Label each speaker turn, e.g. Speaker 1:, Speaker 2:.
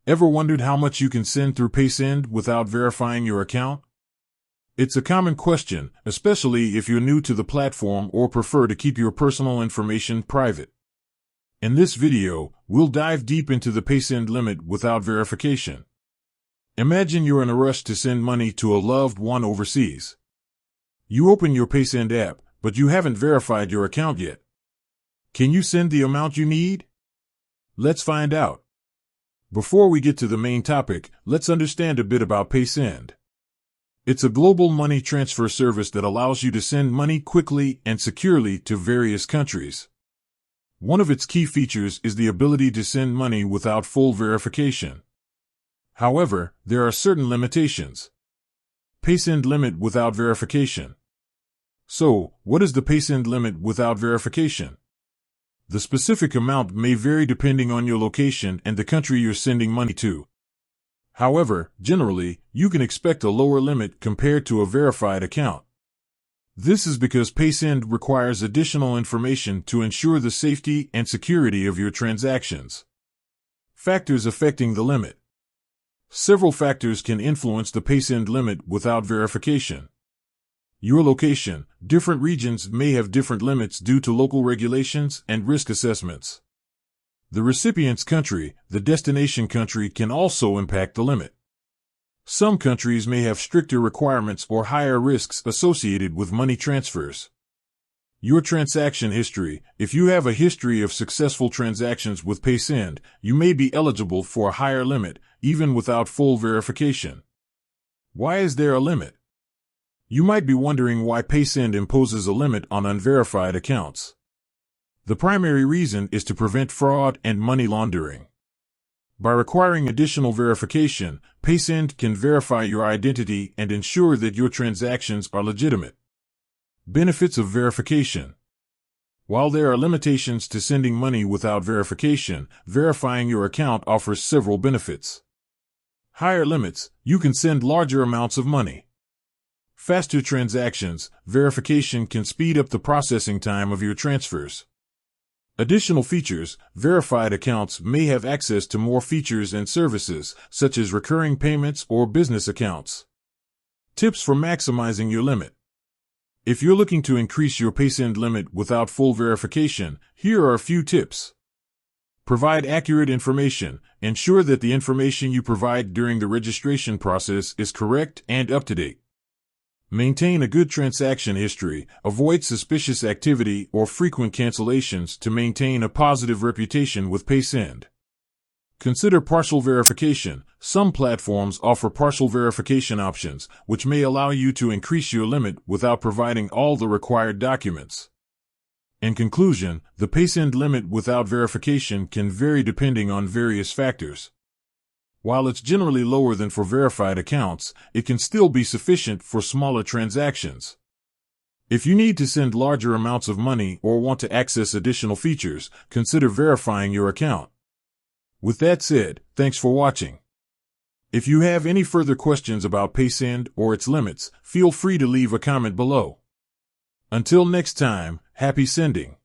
Speaker 1: Ever wondered how much you can send through Paysend without verifying your account? It's a common question, especially if you're new to the platform or prefer to keep your personal information private. In this video, we'll dive deep into the Paysend limit without verification. Imagine you're in a rush to send money to a loved one overseas. You open your Paysend app, but you haven't verified your account yet. Can you send the amount you need? Let's find out. Before we get to the main topic, let's understand a bit about Paysend. It's a global money transfer service that allows you to send money quickly and securely to various countries. One of its key features is the ability to send money without full verification. However, there are certain limitations. Paysend limit without verification. So, what is the Paysend limit without verification? The specific amount may vary depending on your location and the country you're sending money to. However, generally, you can expect a lower limit compared to a verified account. This is because Paysend requires additional information to ensure the safety and security of your transactions. Factors affecting the limit. Several factors can influence the Paysend limit without verification. Your location. Different regions may have different limits due to local regulations and risk assessments. The recipient's country, the destination country, can also impact the limit. Some countries may have stricter requirements or higher risks associated with money transfers. Your transaction history. If you have a history of successful transactions with Paysend, you may be eligible for a higher limit, even without full verification. Why is there a limit? You might be wondering why Paysend imposes a limit on unverified accounts. The primary reason is to prevent fraud and money laundering. By requiring additional verification, Paysend can verify your identity and ensure that your transactions are legitimate. Benefits of verification. While there are limitations to sending money without verification, verifying your account offers several benefits. Higher limits. You can send larger amounts of money. Faster transactions. Verification can speed up the processing time of your transfers. Additional features. Verified accounts may have access to more features and services, such as recurring payments or business accounts. Tips for maximizing your limit. If you're looking to increase your Paysend limit without full verification, here are a few tips. Provide accurate information. Ensure that the information you provide during the registration process is correct and up to date. Maintain a good transaction history. Avoid suspicious activity or frequent cancellations to maintain a positive reputation with Paysend. Consider partial verification. Some platforms offer partial verification options, which may allow you to increase your limit without providing all the required documents. In conclusion, the Paysend limit without verification can vary depending on various factors. While it's generally lower than for verified accounts, it can still be sufficient for smaller transactions. If you need to send larger amounts of money or want to access additional features, consider verifying your account. With that said, thanks for watching. If you have any further questions about Paysend or its limits, feel free to leave a comment below. Until next time, happy sending.